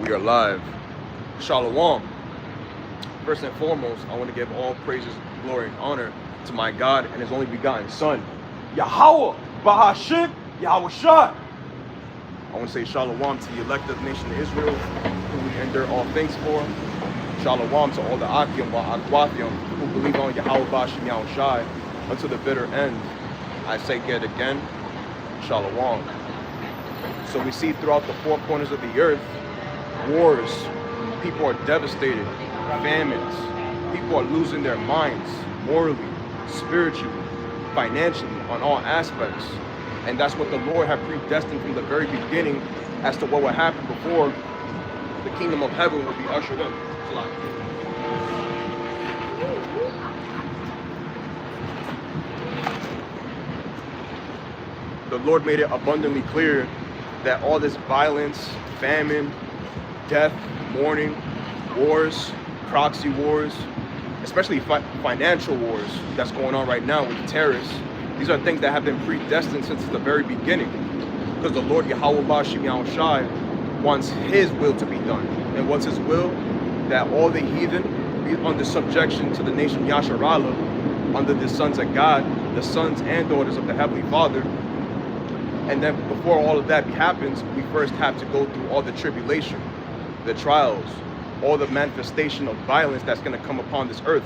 We are live. Shalom. First and foremost, I want to give all praises, glory, and honor to my God and His only begotten Son, Yahweh, Bahashim, Yahweh Shah. I want to say shalom to the elected nation of Israel, who we endure all things for. Shalom to all the Akim, Akwathim, who believe on Yahweh, Bahashim, Yahweh Shai, unto the bitter end. I say yet again, shalom. So we see throughout the four corners of the earth, wars, people are devastated, famines, people are losing their minds, morally, spiritually, financially, on all aspects. And that's what the Lord had predestined from the very beginning as to what would happen before the kingdom of heaven would be ushered in. The Lord made it abundantly clear that all this violence, famine, death, mourning, wars, proxy wars, especially financial wars that's going on right now with the terrorists, these are things that have been predestined since the very beginning. Because the Lord Yahweh Bashim Yahweh Shai wants His will to be done. And what's His will? That all the heathen be under subjection to the nation Yasharallah, under the sons of God, the sons and daughters of the Heavenly Father. And then before all of that happens, we first have to go through all the tribulation, the trials, all the manifestation of violence that's going to come upon this earth.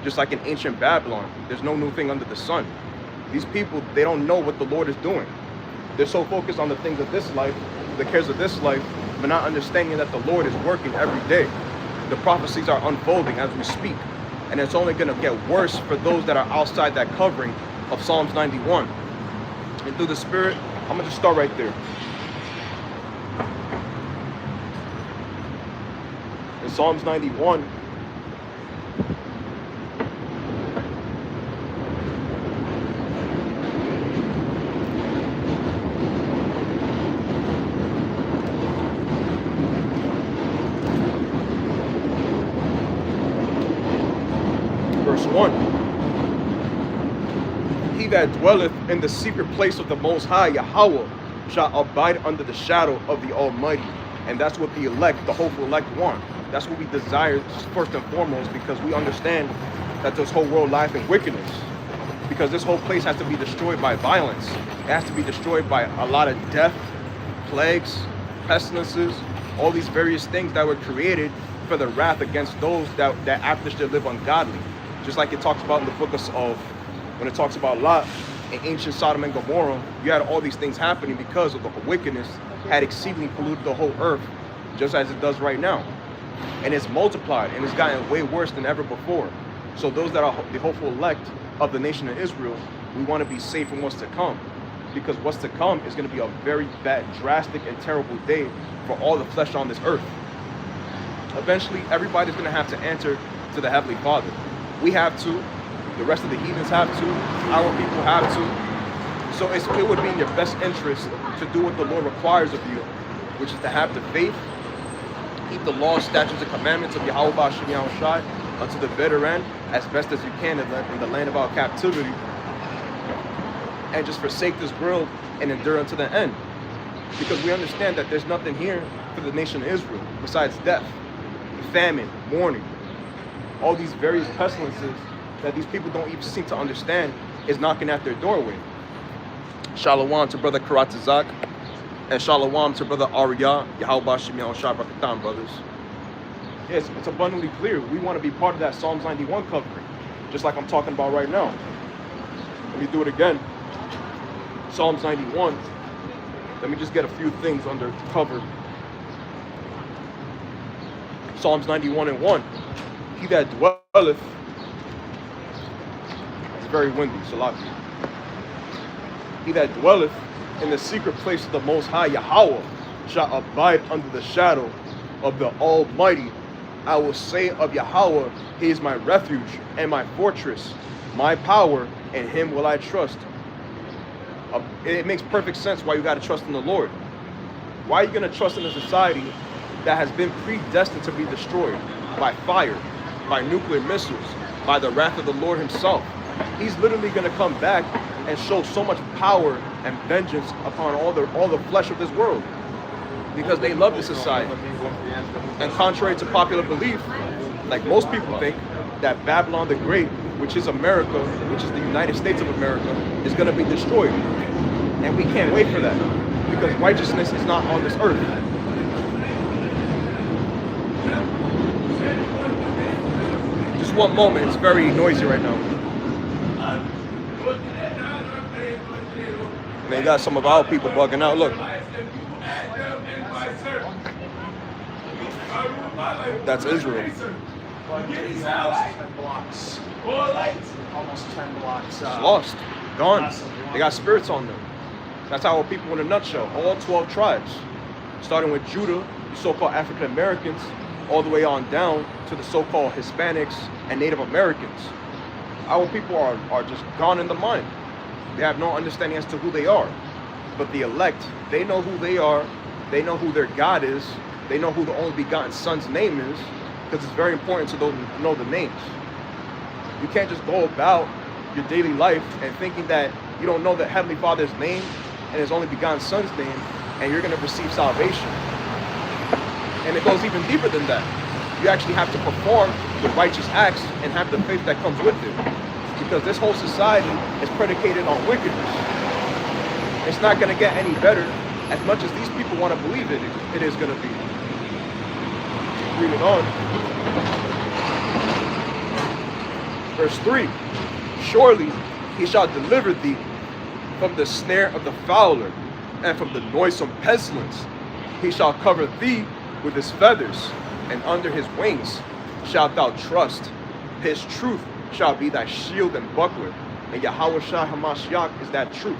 Just like in ancient Babylon, there's no new thing under the sun. These people, they don't know what the Lord is doing. They're so focused on the things of this life, the cares of this life, but not understanding that the Lord is working every day. The prophecies are unfolding as we speak, and it's only going to get worse for those that are outside that covering of Psalms 91. And through the Spirit, I'm going to just start right there. In Psalms 91, verse 1. He that dwelleth in the secret place of the Most High, Yahweh, shall abide under the shadow of the Almighty. And that's what the elect, the hopeful elect, want. That's what we desire first and foremost, because we understand that this whole world lies in wickedness. Because this whole place has to be destroyed by violence. It has to be destroyed by a lot of death, plagues, pestilences, all these various things that were created for the wrath against those that after should live ungodly. Just like it talks about in the book of when it talks about Lot in ancient Sodom and Gomorrah, you had all these things happening because of the wickedness had exceedingly polluted the whole earth, just as it does right now. And it's multiplied and it's gotten way worse than ever before. So those that are the hopeful elect of the nation of Israel, we want to be safe from what's to come. Because what's to come is going to be a very bad, drastic, and terrible day for all the flesh on this earth. Eventually, everybody's going to have to answer to the Heavenly Father. We have to. The rest of the heathens have to. Our people have to. So it would be in your best interest to do what the Lord requires of you, which is to have the faith, keep the laws, statutes, and commandments of Yahweh Bashim Yahweh Shai unto the bitter end as best as you can in the land of our captivity, and just forsake this world and endure unto the end. Because we understand that there's nothing here for the nation of Israel besides death, famine, mourning, all these various pestilences that these people don't even seem to understand is knocking at their doorway. Shalom to Brother Karatazak, and shalom to Brother Arya, Yahweh Bashim Yahweh Shai Brakatan, brothers. Yes, it's abundantly clear. We want to be part of that Psalms 91 covering, just like I'm talking about right now. Let me do it again. Psalms 91. Let me just get a few things under cover. Psalms 91 and 1. He that dwelleth, it's very windy, Salaki. He that dwelleth in the secret place of the Most High, Yahweh, shall abide under the shadow of the Almighty. I will say of Yahweh, He is my refuge and my fortress, my power, and Him will I trust. It makes perfect sense why you got to trust in the Lord. Why are you going to trust in a society that has been predestined to be destroyed by fire, by nuclear missiles, by the wrath of the Lord Himself? He's literally going to come back and show so much power and vengeance upon all the flesh of this world. because they love the society. And contrary to popular belief, like most people think, that Babylon the Great, which is America, which is the United States of America, is going to be destroyed. And we can't wait for that, because righteousness is not on this earth. Just one moment, it's very noisy right now. And they got some of our people bugging out, look. That's Israel. Almost 10 blocks. It's lost, gone. They got spirits on them. That's our people in a nutshell. All 12 tribes, starting with Judah, the so-called African Americans, all the way on down to the so-called Hispanics and Native Americans. Our people are just gone in the mind. They have no understanding as to who they are. But the elect, they know who they are. They know who their God is. They know who the only begotten Son's name is, because it's very important to know the names. You can't just go about your daily life and thinking that you don't know the Heavenly Father's name and His only begotten Son's name, and you're going to receive salvation. And it goes even deeper than that. You actually have to perform the righteous acts and have the faith that comes with it, because this whole society is predicated on wickedness. It's not going to get any better as much as these people want to believe it is going to be. Read it on. Verse 3. Surely He shall deliver thee from the snare of the fowler and from the noisome pestilence. He shall cover thee with His feathers, and under His wings shalt thou trust. His truth shall be thy shield and buckler, and Yahweh Shah HaMashiach is that truth.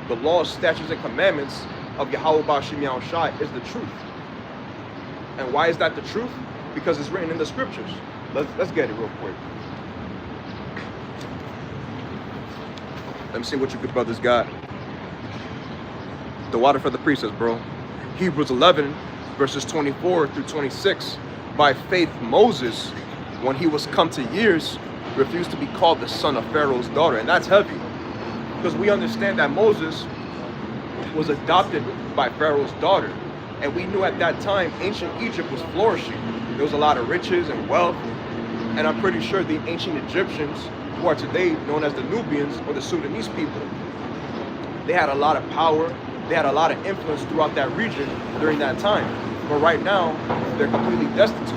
The laws, statutes, and commandments of Yahweh Bashim Yahushai is the truth. And why is that the truth? Because it's written in the scriptures. Let's get it real quick. Let me see what you good brothers got. The water for the priestess, bro. Hebrews 11, verses 24 through 26. By faith, Moses, when he was come to years, refused to be called the son of Pharaoh's daughter. And that's heavy, because we understand that Moses was adopted by Pharaoh's daughter. And we knew at that time, ancient Egypt was flourishing. There was a lot of riches and wealth. And I'm pretty sure the ancient Egyptians, who are today known as the Nubians or the Sudanese people, they had a lot of power. They had a lot of influence throughout that region during that time. But right now, they're completely destitute.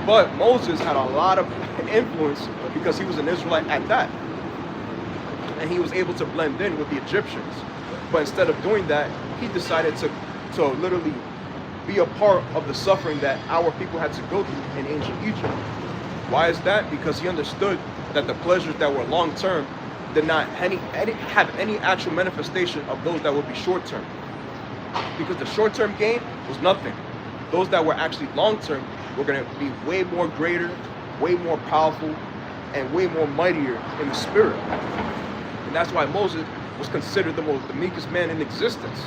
But Moses had a lot of influence because he was an Israelite at that. And he was able to blend in with the Egyptians. But instead of doing that, he decided to literally be a part of the suffering that our people had to go through in ancient Egypt. Why is that? Because he understood that the pleasures that were long-term did not have any actual manifestation of those that would be short-term. Because the short-term gain was nothing. Those that were actually long-term were going to be way more greater, way more powerful, and way more mightier in the spirit. And that's why Moses was considered the meekest man in existence.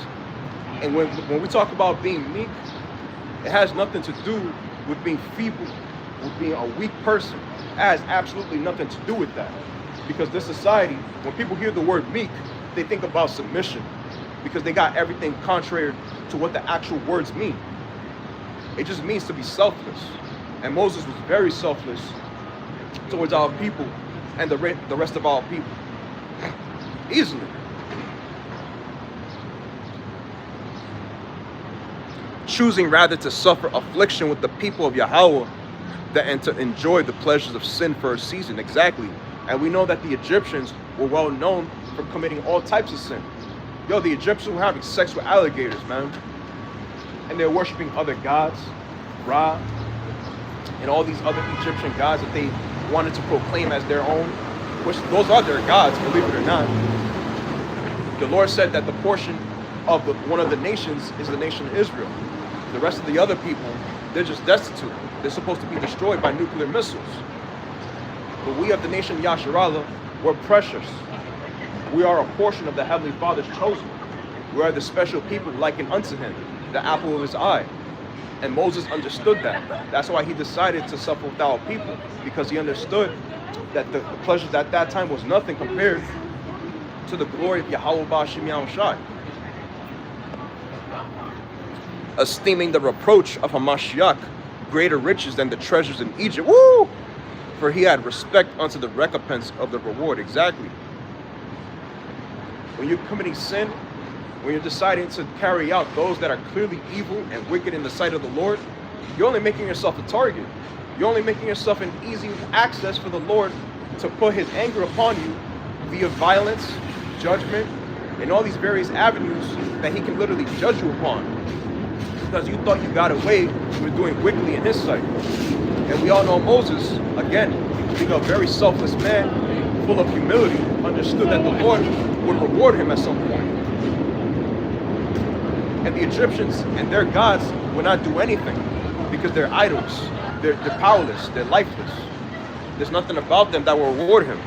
And when we talk about being meek, it has nothing to do with being feeble, with being a weak person. It has absolutely nothing to do with that. Because this society, when people hear the word meek, they think about submission, because they got everything contrary to what the actual words mean. It just means to be selfless. And Moses was very selfless towards our people and the rest of our people. Easily. Choosing rather to suffer affliction with the people of Yahweh than to enjoy the pleasures of sin for a season. Exactly. And we know that the Egyptians were well known for committing all types of sin. Yo, the Egyptians were having sex with alligators, man. And they're worshiping other gods, Ra, and all these other Egyptian gods that they wanted to proclaim as their own, which those are their gods, believe it or not. The Lord said that the portion of one of the nations is the nation of Israel. The rest of the other people, they're just destitute. They're supposed to be destroyed by nuclear missiles. But we of the nation Yasharallah, we're precious. We are a portion of the Heavenly Father's chosen. We are the special people likened unto Him, the apple of His eye. And Moses understood that. That's why he decided to suffer with our people, because he understood that the pleasures at that time was nothing compared to the glory of Yahweh Bashim Yahushai. esteeming the reproach of Hamashiach greater riches than the treasures in Egypt. Woo! For he had respect unto the recompense of the reward. Exactly. When you're committing sin, when you're deciding to carry out those that are clearly evil and wicked in the sight of the Lord, you're only making yourself a target. You're only making yourself an easy access for the Lord to put his anger upon you via violence, judgment, and all these various avenues that he can literally judge you upon. Because you thought you got away with doing wickedly in his sight. And we all know Moses, again, being a very selfless man, full of humility, understood that the Lord would reward him at some point. And the Egyptians and their gods would not do anything because they're idols. They're powerless. They're lifeless. There's nothing about them that will reward him.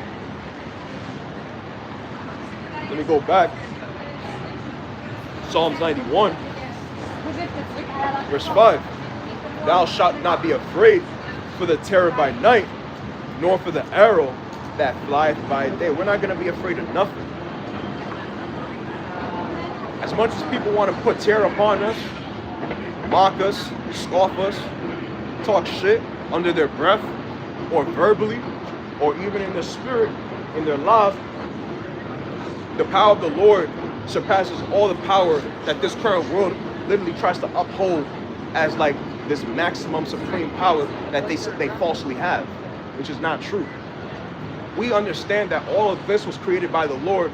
Let me go back. Psalms 91, verse 5. Thou shalt not be afraid for the terror by night, nor for the arrow that flieth by day. We're not going to be afraid of nothing. As much as people want to put terror upon us, mock us, scoff us, talk shit under their breath, or verbally, or even in their spirit, in their love, the power of the Lord surpasses all the power that this current world literally tries to uphold as like this maximum supreme power that they falsely have, which is not true. We understand that all of this was created by the Lord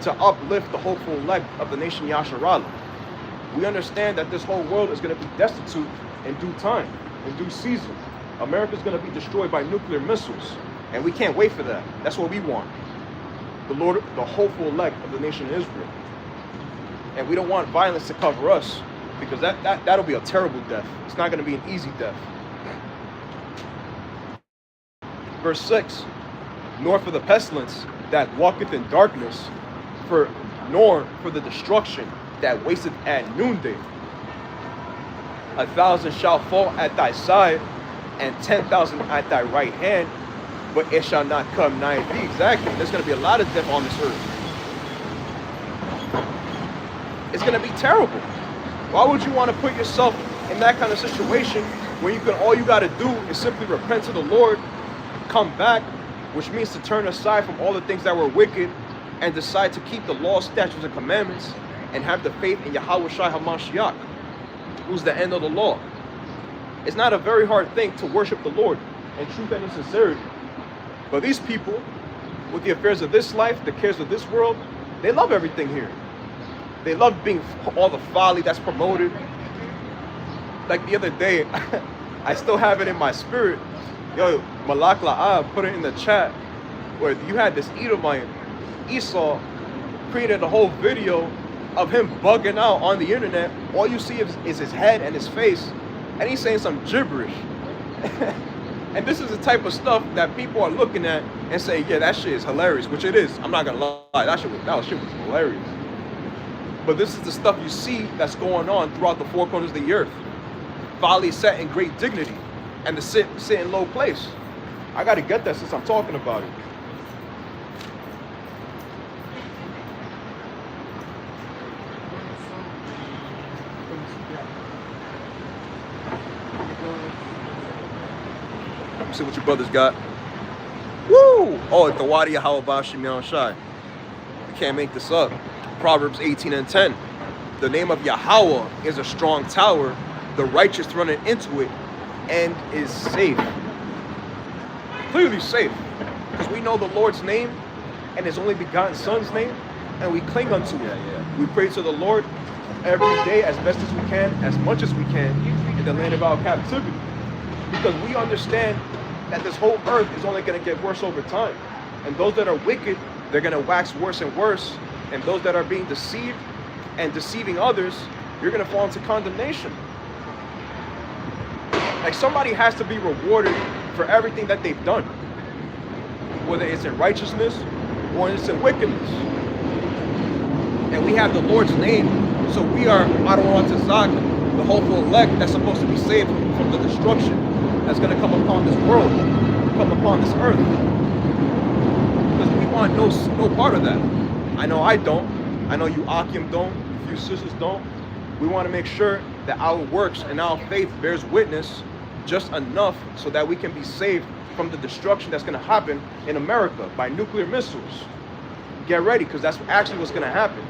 to uplift the hopeful elect of the nation Yasharala. We understand that this whole world is going to be destitute in due time, in due season. America is going to be destroyed by nuclear missiles, and we can't wait for that. That's what we want. The Lord, the hopeful elect of the nation of Israel. And we don't want violence to cover us, because that'll be a terrible death. It's not going to be an easy death. Verse 6, nor for the pestilence that walketh in darkness, nor for the destruction that wasteth at noonday. 1,000 shall fall at thy side, and 10,000 at thy right hand, but it shall not come nigh thee. Exactly. There's going to be a lot of death on this earth. It's going to be terrible. Why would you want to put yourself in that kind of situation where all you got to do is simply repent to the Lord, come back, which means to turn aside from all the things that were wicked and decide to keep the law, statutes, and commandments and have the faith in Yahweh Shai HaMashiach, who's the end of the law. It's not a very hard thing to worship the Lord in truth and in sincerity. But these people, with the affairs of this life, the cares of this world, they love everything here. They love being all the folly that's promoted. Like the other day, I still have it in my spirit. Yo, Malak La'ab put it in the chat where you had this Edomite, Esau, created a whole video of him bugging out on the internet. All you see is his head and his face, and he's saying some gibberish. And this is the type of stuff that people are looking at and say, yeah, that shit is hilarious, which it is. I'm not gonna lie, that shit was hilarious. But this is the stuff you see that's going on throughout the four corners of the earth. Folly set in great dignity, and to sit in low place. I gotta get that since I'm talking about it. See what your brothers got. Woo! Oh, the Wadi Hawabashi Mian Shai. You can't make this up. Proverbs 18:10. The name of Yahweh is a strong tower. The righteous running into it and is safe. Clearly safe. Because we know the Lord's name and his only begotten Son's name, and we cling unto it. We pray to the Lord every day as best as we can, as much as we can, in the land of our captivity. Because we understand that this whole earth is only going to get worse over time. And those that are wicked, they're going to wax worse and worse. And those that are being deceived and deceiving others, you're going to fall into condemnation. Like, somebody has to be rewarded for everything that they've done, whether it's in righteousness or it's in wickedness. And we have the Lord's name, so we are Adonai Tazak, the hopeful elect that's supposed to be saved from the destruction that's going to come upon this world, come upon this earth. Because we want no part of that. I know I don't. I know you Akim don't. A few sisters don't. We want to make sure that our works and our faith bears witness just enough so that we can be saved from the destruction that's going to happen in America by nuclear missiles. Get ready, because that's actually what's going to happen.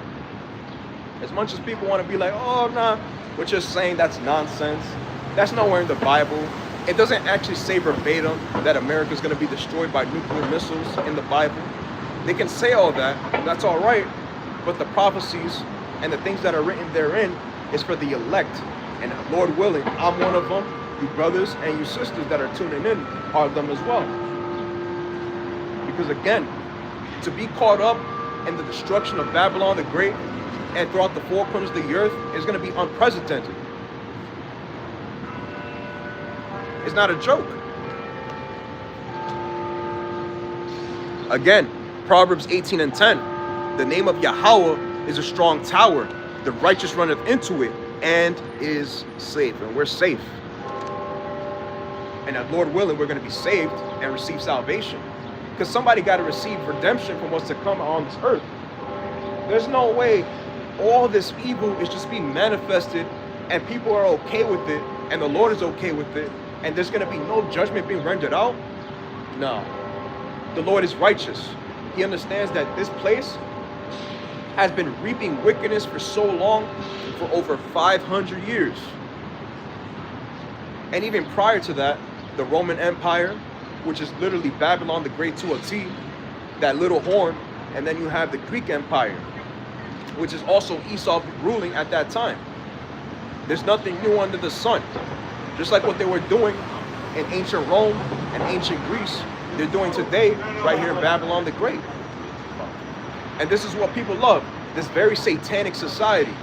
As much as people want to be like, oh, nah, we're just saying that's nonsense. That's nowhere in the Bible. It doesn't actually say verbatim that America is going to be destroyed by nuclear missiles in the Bible. They can say all that, that's all right, but the prophecies and the things that are written therein is for the elect. And Lord willing, I'm one of them. You brothers and you sisters that are tuning in are them as well. Because again, to be caught up in the destruction of Babylon the Great and throughout the four corners of the earth is going to be unprecedented. It's not a joke. Again, Proverbs 18:10. The name of Yahweh is a strong tower. The righteous runneth into it and is safe. And we're safe. And that Lord willing, we're going to be saved and receive salvation. Because somebody got to receive redemption from what's to come on this earth. There's no way all this evil is just being manifested and people are okay with it and the Lord is okay with it and there's going to be no judgment being rendered out. No. The Lord is righteous. He understands that this place has been reaping wickedness for so long, for over 500 years. And even prior to that, the Roman Empire, which is literally Babylon the Great to a T, that little horn, and then you have the Greek Empire, which is also Esau ruling at that time. There's nothing new under the sun. Just like what they were doing in ancient Rome and ancient Greece, they're doing today right here in Babylon the Great. And this is what people love, this very satanic society.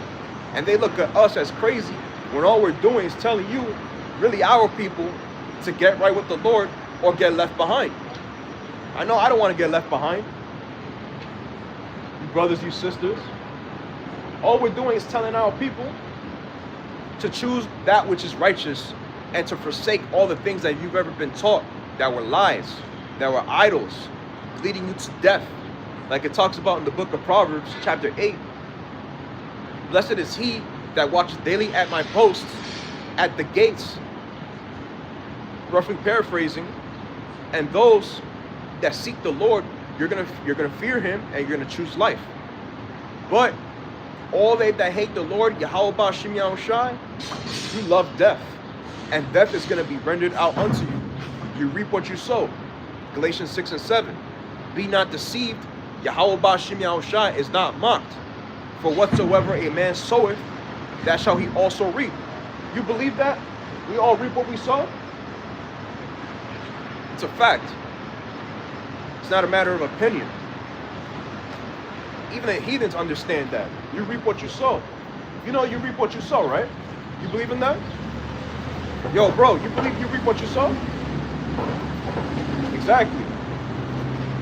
And they look at us as crazy when all we're doing is telling you, really our people, to get right with the Lord or get left behind. I know I don't want to get left behind. You brothers, you sisters. All we're doing is telling our people to choose that which is righteous and to forsake all the things that you've ever been taught that were lies, that were idols, leading you to death. Like it talks about in the book of Proverbs, chapter 8. Blessed is he that watches daily at my posts, at the gates, roughly paraphrasing, and those that seek the Lord, you're gonna fear him and you're gonna choose life. But all they that hate the Lord, Yahweh Ba'Shem Yahushai, you love death, and death is gonna be rendered out unto you. You reap what you sow. Galatians 6:7. Be not deceived, Yahweh Ba'Shem Yahushai is not mocked. For whatsoever a man soweth, that shall he also reap. You believe that? We all reap what we sow? It's a fact. It's not a matter of opinion. Even the heathens understand that. You reap what you sow. You know you reap what you sow, right? You believe in that? Yo, bro, you believe you reap what you sow? Exactly.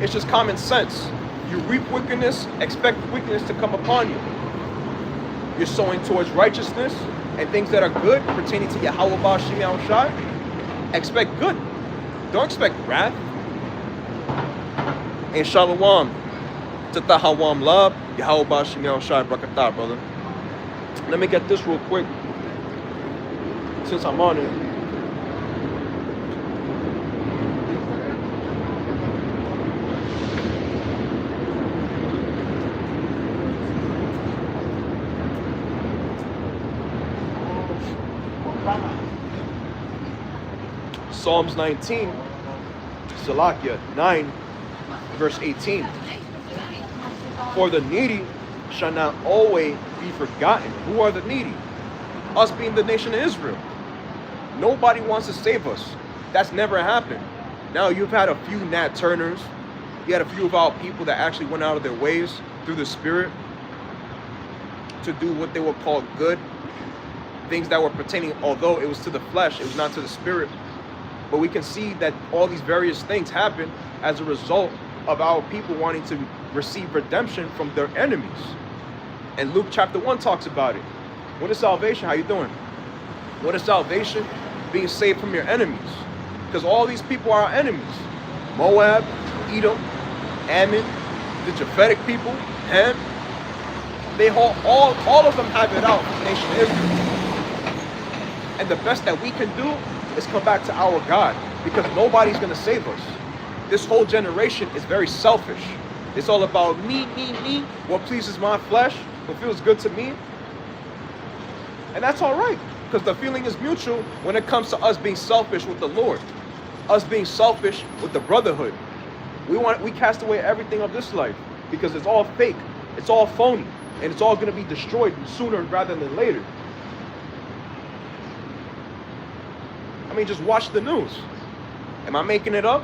It's just common sense. You reap wickedness, expect wickedness to come upon you. You're sowing towards righteousness and things that are good pertaining to Yahweh Ba'Shem Yahushai. Expect good. Don't expect wrath. And shalom. Tatahawam love. Yahweh Ba'Shem Yahushai Brakatah, brother. Let me get this real quick. Since I'm on it. Psalms 19, Salakia 9, verse 18. For the needy shall not always be forgotten. Who are the needy? Us being the nation of Israel. Nobody wants to save us. That's never happened. Now you've had a few Nat Turners. You had a few of our people that actually went out of their ways through the Spirit to do what they were called good. Things that were pertaining, although it was to the flesh, it was not to the Spirit. But we can see that all these various things happen as a result of our people wanting to receive redemption from their enemies. And Luke chapter 1 talks about it. What is salvation? How you doing? What is salvation? Being saved from your enemies. Because all these people are our enemies. Moab, Edom, Ammon, the Japhetic people, Ham. They all of them have it out from the nation of Israel. And the best that we can do is come back to our God, because nobody's going to save us. This whole generation is very selfish. It's all about me, what pleases my flesh, what feels good to me. And that's all right, because the feeling is mutual when it comes to us being selfish with the Lord, us being selfish with the brotherhood. We cast away everything of this life because it's all fake, it's all phony, and it's all going to be destroyed sooner rather than later. I mean, just watch the news. Am I making it up?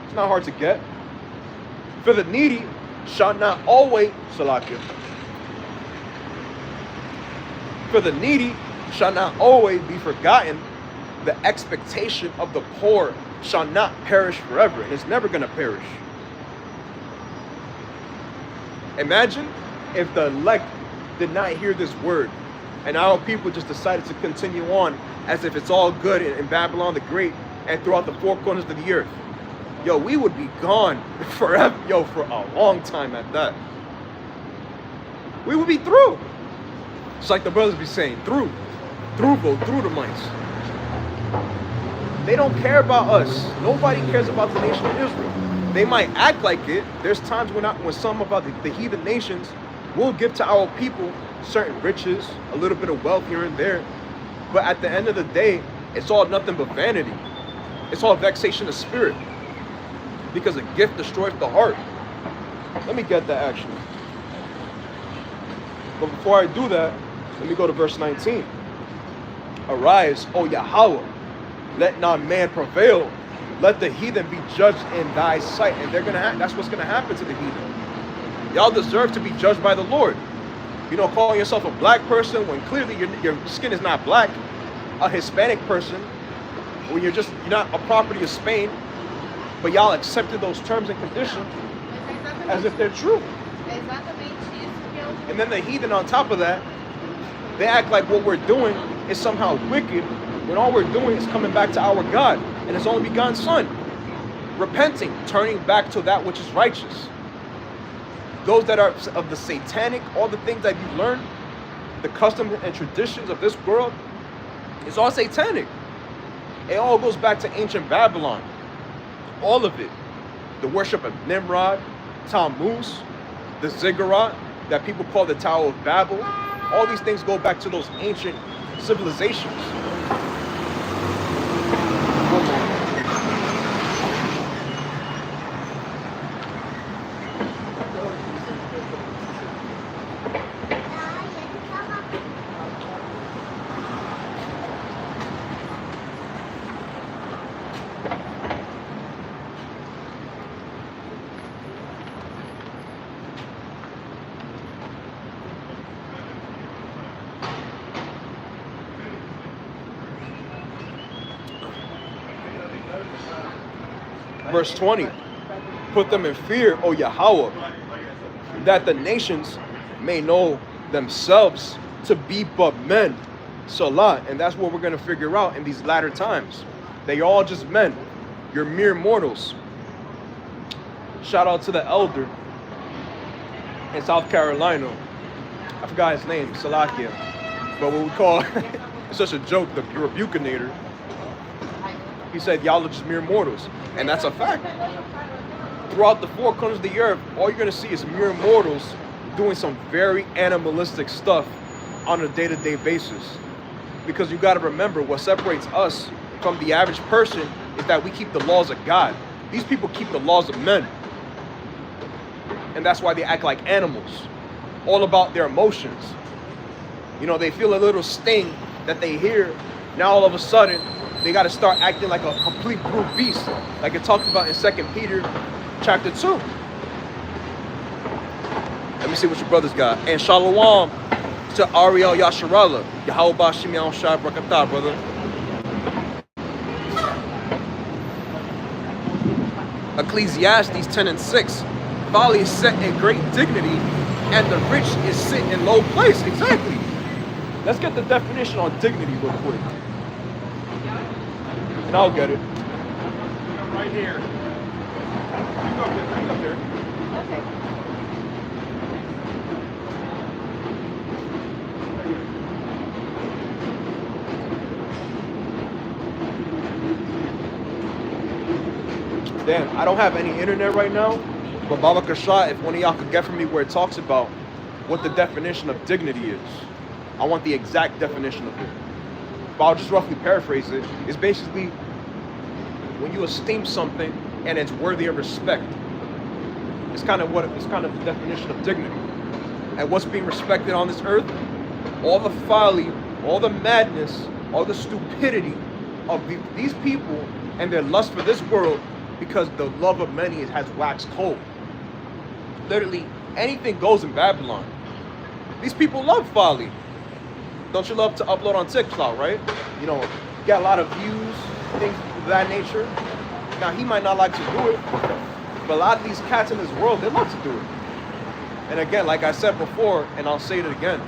It's not hard to get. For the needy shall not always, Salakia. For the needy shall not always be forgotten. The expectation of the poor shall not perish forever, and it's never going to perish. Imagine if the elect did not hear this word, and our people just decided to continue on as if it's all good in Babylon the Great and throughout the four corners of the earth. Yo, we would be gone forever, yo, for a long time at that. We would be through. It's like the brothers be saying, through the mites. They don't care about us. Nobody cares about the nation of Israel. They might act like it. There's times when some of the heathen nations will give to our people certain riches, a little bit of wealth here and there. But at the end of the day, it's all nothing but vanity. It's all vexation of spirit. Because a gift destroys the heart. Let me get that actually. But before I do that, let me go to verse 19. Arise, O Yahweh, let not man prevail. Let the heathen be judged in thy sight. And that's what's gonna happen to the heathen. Y'all deserve to be judged by the Lord. You know, calling yourself a black person when clearly your skin is not black. A Hispanic person when you're not a property of Spain, but y'all accepted those terms and conditions as if they're true. And then the heathen on top of that, they act like what we're doing is somehow wicked, when all we're doing is coming back to our God and His only begotten Son. Repenting, turning back to that which is righteous. Those that are of the satanic, all the things that you've learned, the customs and traditions of this world, it's all satanic. It all goes back to ancient Babylon. All of it. The worship of Nimrod, Tammuz, the ziggurat that people call the Tower of Babel. All these things go back to those ancient civilizations. Verse 20, put them in fear, O Yahweh, that the nations may know themselves to be but men. Salah, and that's what we're going to figure out in these latter times. They all just men. You're mere mortals. Shout out to the elder in South Carolina. I forgot his name, Salakia. But what we call, it's such a joke, the Rebukinator. He said, y'all are just mere mortals. And that's a fact. Throughout the four corners of the earth, all you're going to see is mere mortals doing some very animalistic stuff on a day-to-day basis. Because you got to remember, what separates us from the average person is that we keep the laws of God. These people keep the laws of men. And that's why they act like animals. All about their emotions. You know, they feel a little sting that they hear. Now all of a sudden, they got to start acting like a complete brute beast, like it talks about in 2 Peter chapter 2. Let me see what your brothers got. And Shalom to Ariel Yasharallah. Yahweh Bashim Yahweh Shai Brakatah, brother. Ecclesiastes 10 and 6. Folly is set in great dignity, and the rich is sit in low place. Exactly. Let's get the definition on dignity real quick. And I'll get it. Right here. You go up there. Okay. Damn, I don't have any internet right now, but Baba Kasha, if one of y'all could get for me where it talks about what the definition of dignity is. I want the exact definition of it. But I'll just roughly paraphrase it. It's basically when you esteem something and it's worthy of respect. It's kind of the definition of dignity. And what's being respected on this earth? All the folly, all the madness, all the stupidity of these people and their lust for this world, because the love of many has waxed cold. Literally, anything goes in Babylon. These people love folly. Don't you love to upload on TikTok, right? You know, get a lot of views, things of that nature. Now, he might not like to do it, but a lot of these cats in this world, they love to do it. And again, like I said before, and I'll say it again,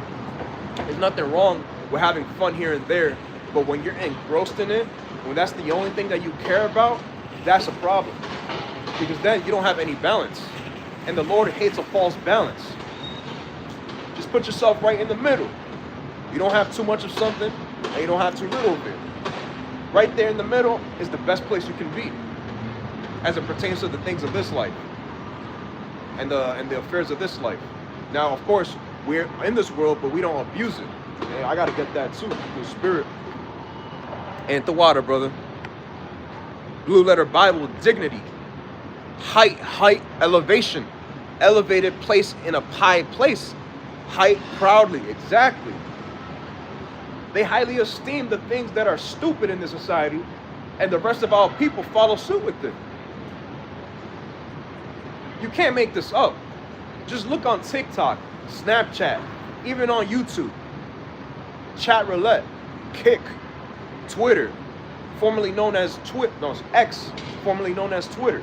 there's nothing wrong with having fun here and there, but when you're engrossed in it, when that's the only thing that you care about, that's a problem. Because then you don't have any balance. And the Lord hates a false balance. Just put yourself right in the middle. You don't have too much of something, and you don't have too little of it. Right there in the middle is the best place you can be, as it pertains to the things of this life and the affairs of this life. Now, of course, we're in this world, but we don't abuse it. And I got to get that too, the spirit. And the water, brother. Blue letter Bible, dignity. Height, elevation. Elevated place in a high place. Height proudly, exactly. They highly esteem the things that are stupid in this society, and the rest of our people follow suit with it. You can't make this up. Just look on TikTok, Snapchat, even on YouTube. Chat roulette, Kick, Twitter, formerly known as X, formerly known as Twitter.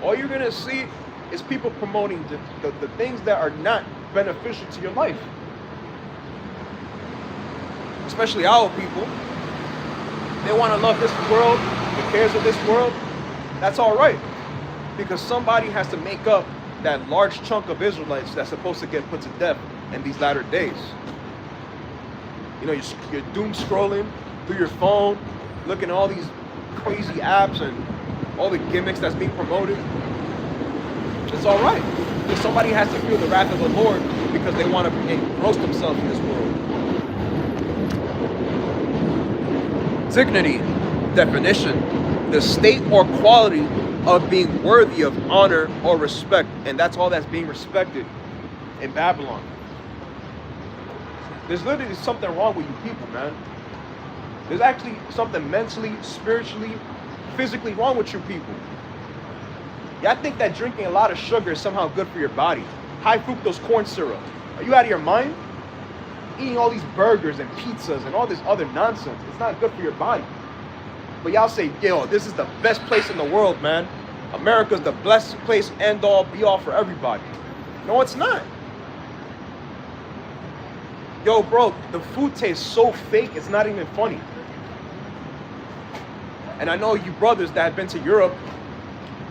All you're gonna see is people promoting the things that are not beneficial to your life. Especially our people. They want to love this world, the cares of this world. That's all right. Because somebody has to make up that large chunk of Israelites that's supposed to get put to death in these latter days. You know, you're doom scrolling through your phone, looking at all these crazy apps and all the gimmicks that's being promoted. It's all right. Because somebody has to feel the wrath of the Lord because they want to engross themselves in this world. Dignity, definition, the state or quality of being worthy of honor or respect. And that's all that's being respected in Babylon. There's literally something wrong with you people, man. There's actually something mentally, spiritually, physically wrong with you people. Y'all think that drinking a lot of sugar is somehow good for your body. High fructose corn syrup. Are you out of your mind? Eating all these burgers and pizzas and all this other nonsense. It's not good for your body. But y'all say, yo, this is the best place in the world, man. America's the best place, end all, be all for everybody. No, it's not. Yo, bro, the food tastes so fake, it's not even funny. And I know you brothers that have been to Europe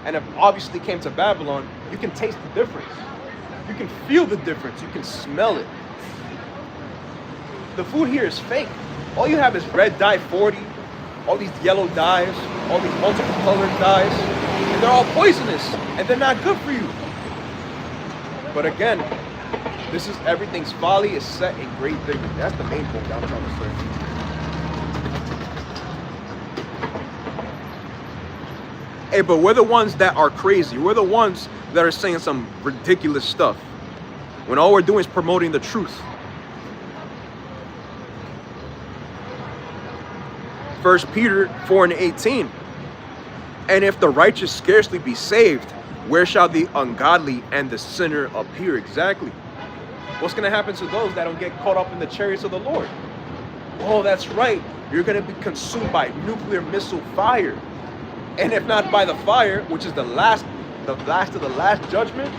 and have obviously came to Babylon, you can taste the difference. You can feel the difference. You can smell it. The food here is fake. All you have is red dye 40, all these yellow dyes, all these multiple colored dyes, and they're all poisonous, and they're not good for you. But again, this is everything's folly is set in great dignity. That's the main point I'm trying to say. Hey, but we're the ones that are crazy. We're the ones that are saying some ridiculous stuff when all we're doing is promoting the truth. 1 Peter 4:18. And if the righteous scarcely be saved, where shall the ungodly and the sinner appear? Exactly. What's going to happen to those that don't get caught up in the chariots of the Lord? Oh, that's right. You're going to be consumed by nuclear missile fire. And if not by the fire, which is the last of the last judgment,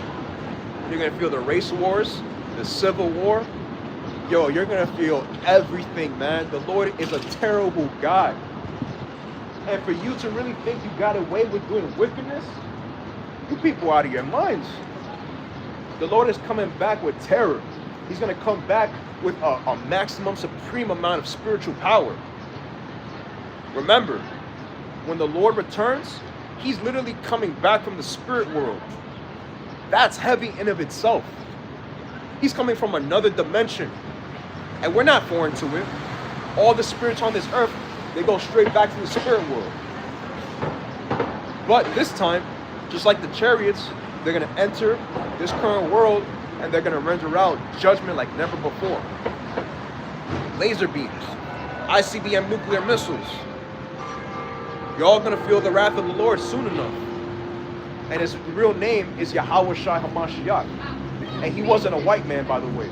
you're going to feel the race wars, the civil war. Yo, you're going to feel everything, man. The Lord is a terrible God. And for you to really think you got away with doing wickedness, you people are out of your minds. The Lord is coming back with terror. He's going to come back with a maximum, supreme amount of spiritual power. Remember, when the Lord returns, He's literally coming back from the spirit world. That's heavy in of itself. He's coming from another dimension. And we're not foreign to it. All the spirits on this earth, they go straight back to the spirit world. But this time, just like the chariots, they're going to enter this current world and they're going to render out judgment like never before. Laser beams, ICBM nuclear missiles. You're all going to feel the wrath of the Lord soon enough. And his real name is Yahweh Shai HaMashiach. And he wasn't a white man, by the way.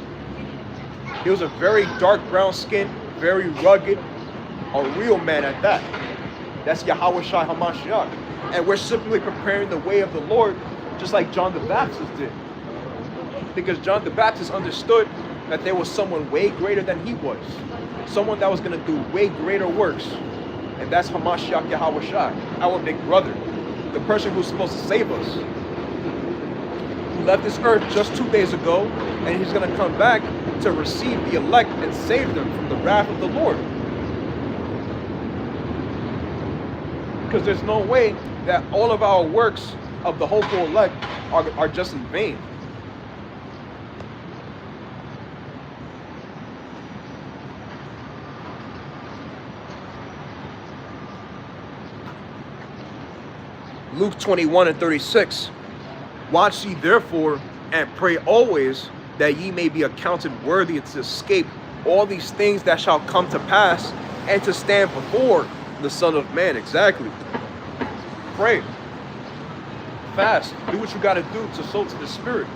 He was a very dark brown skin, very rugged, a real man at that. That's Yahweh Shai HaMashiach. And we're simply preparing the way of the Lord, just like John the Baptist did. Because John the Baptist understood that there was someone way greater than he was. Someone that was going to do way greater works. And that's Hamashiach Yahweh Shai, our big brother. The person who's supposed to save us. Who left this earth just 2 days ago, and he's going to come back to receive the elect and save them from the wrath of the Lord. Because there's no way that all of our works of the hopeful elect are just in vain. Luke 21:36. Watch ye therefore, and pray always, that ye may be accounted worthy to escape all these things that shall come to pass, and to stand before the Son of Man. Exactly. Pray. Fast. Do what you got to do to sow to the Spirit.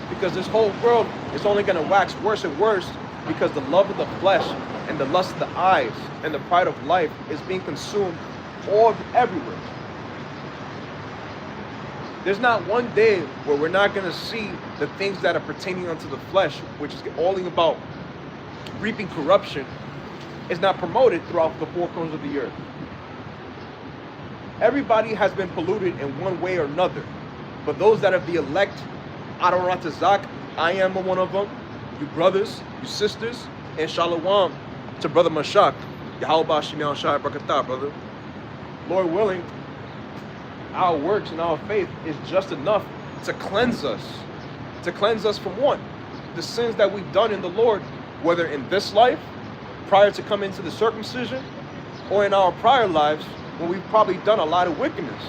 Because this whole world is only going to wax worse and worse, because the love of the flesh and the lust of the eyes and the pride of life is being consumed everywhere. There's not one day where we're not going to see the things that are pertaining unto the flesh, which is all about reaping corruption, is not promoted throughout the four corners of the earth. Everybody has been polluted in one way or another. But those that are the elect, Adoratazak, I am one of them, you brothers, you sisters, and Shalom to Brother Mashak. Yahweh Shemiel Shai Brakatah, brother. Lord willing, our works and our faith is just enough to cleanse us. To cleanse us from what? The sins that we've done in the Lord, whether in this life, prior to coming to the circumcision, or in our prior lives, when we've probably done a lot of wickedness.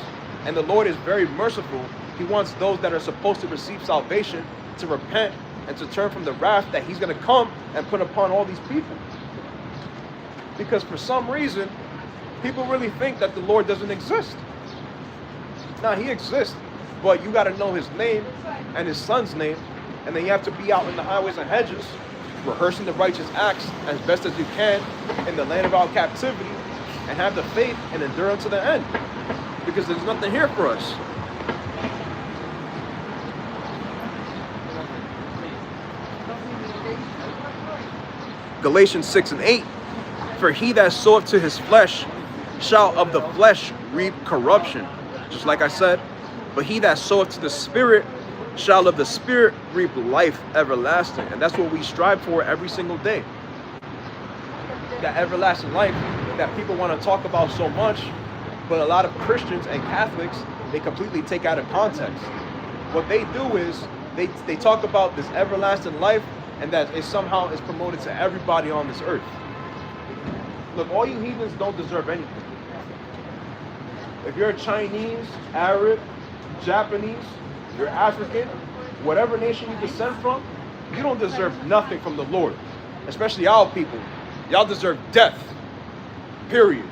And the Lord is very merciful. He wants those that are supposed to receive salvation to repent and to turn from the wrath that he's going to come and put upon all these people. Because for some reason, people really think that the Lord doesn't exist. Now, he exists, but you got to know his name and his son's name, and then you have to be out in the highways and hedges, rehearsing the righteous acts as best as you can in the land of our captivity, and have the faith and endure unto the end, because there's nothing here for us. Galatians 6:8, for he that soweth to his flesh shall of the flesh reap corruption. Just like I said, but he that soweth to the Spirit shall of the Spirit reap life everlasting. And that's what we strive for every single day. That everlasting life that people want to talk about so much, but a lot of Christians and Catholics, they completely take out of context. What they do is they talk about this everlasting life, and that it somehow is promoted to everybody on this earth. Look, all you heathens don't deserve anything. If you're Chinese, Arab, Japanese, you're African, whatever nation you descend from, you don't deserve nothing from the Lord. Especially our people. Y'all deserve death. Period.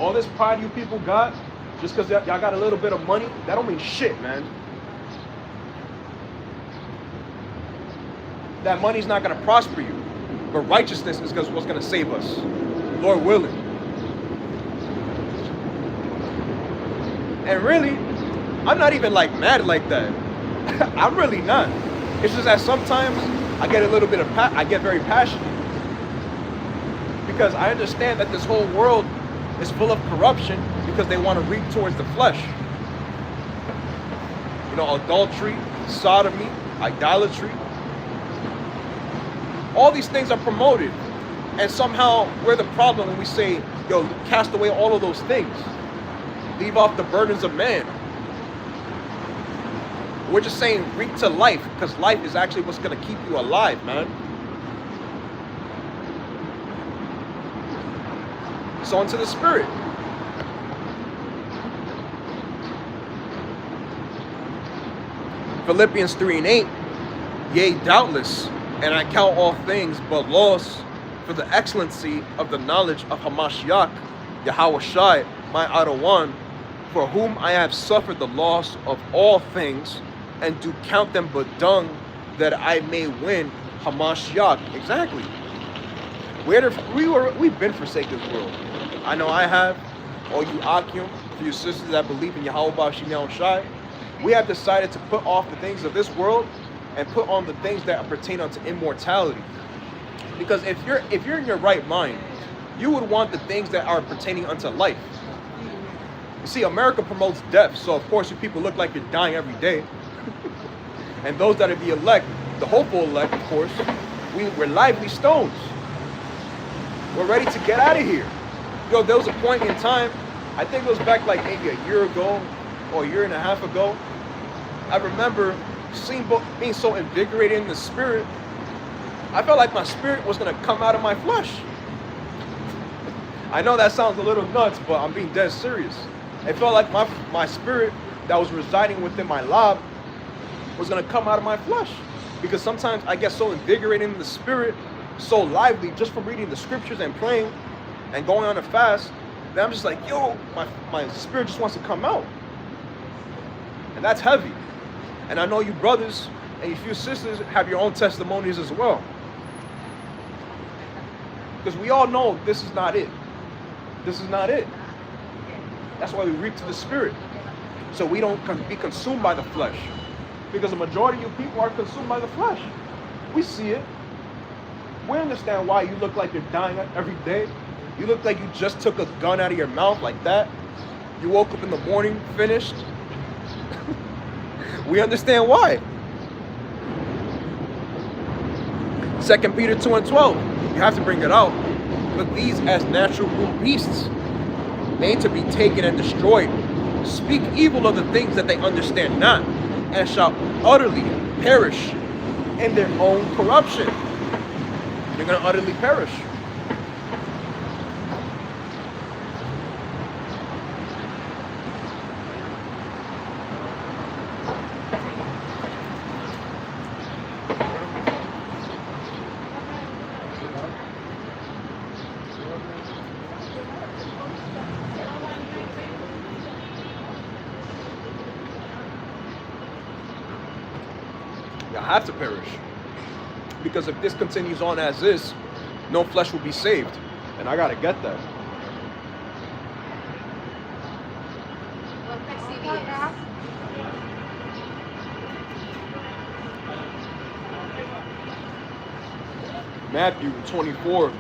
All this pride you people got, just because y'all got a little bit of money, that don't mean shit, man. That money's not going to prosper you. But righteousness is what's going to save us. Lord willing. And really, I'm not even like mad like that. I'm really not. It's just that sometimes I get a little bit of I get very passionate, because I understand that this whole world is full of corruption because they want to reap towards the flesh. You know, adultery, sodomy, idolatry. All these things are promoted And somehow we're the problem when we say, yo, cast away all of those things. Leave off the burdens of man. We're just saying reach to life, because life is actually what's going to keep you alive, man. So into the spirit. Philippians 3:8, yea, doubtless, and I count all things but loss for the excellency of the knowledge of Hamashiach, Yahweh Shai, my Adawan, for whom I have suffered the loss of all things, and do count them but dung, that I may win Hamashiach. Exactly. We've been forsaken this world. I know I have. All you Akim, for you sisters that believe in Yahweh B'Shem Shai, we have decided to put off the things of this world and put on the things that pertain unto immortality. Because if you're in your right mind, you would want the things that are pertaining unto life. You see, America promotes death, so of course you people look like you're dying every day. And those that are the elect, the hopeful elect, of course, we're lively stones. We're ready to get out of here. Yo, there was a point in time, I think it was back like maybe a year ago or a year and a half ago. I remember being so invigorated in the spirit. I felt like my spirit was going to come out of my flesh. I know that sounds a little nuts, but I'm being dead serious. It felt like my spirit that was residing within my lob was going to come out of my flesh. Because sometimes I get so invigorated in the spirit, so lively, just from reading the scriptures and praying and going on a fast, that I'm just like, yo, my spirit just wants to come out. And that's heavy. And I know you brothers and you few sisters have your own testimonies as well. Because we all know this is not it. This is not it. That's why we reap to the spirit. So we don't be consumed by the flesh. Because the majority of you people are consumed by the flesh. We see it. We understand why you look like you're dying every day. You look like you just took a gun out of your mouth like that. You woke up in the morning, finished. We understand why. 2 Peter 2:12. You have to bring it out. But these as natural brute beasts, made to be taken and destroyed, speak evil of the things that they understand not, and shall utterly perish in their own corruption. You're going to utterly perish. You have to perish. Because if this continues on as is, no flesh will be saved. And I gotta get that. Matthew 24.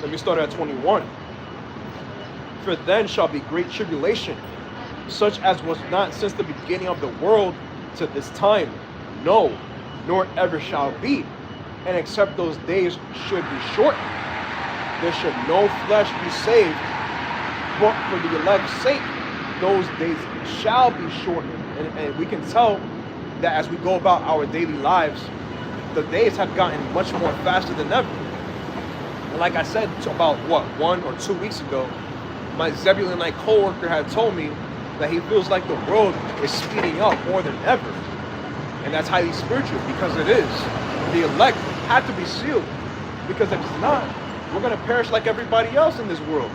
Let me start at 21. For then shall be great tribulation, such as was not since the beginning of the world to this time, no, nor ever shall be. And except those days should be shortened, there should no flesh be saved, but for the elect's sake, those days shall be shortened. And we can tell that as we go about our daily lives, the days have gotten much more faster than ever. And like I said about 1 or 2 weeks ago, my Zebulon like co-worker had told me that he feels like the world is speeding up more than ever. And that's highly spiritual, because it is. The elect have to be sealed, because if it's not, we're going to perish like everybody else in this world.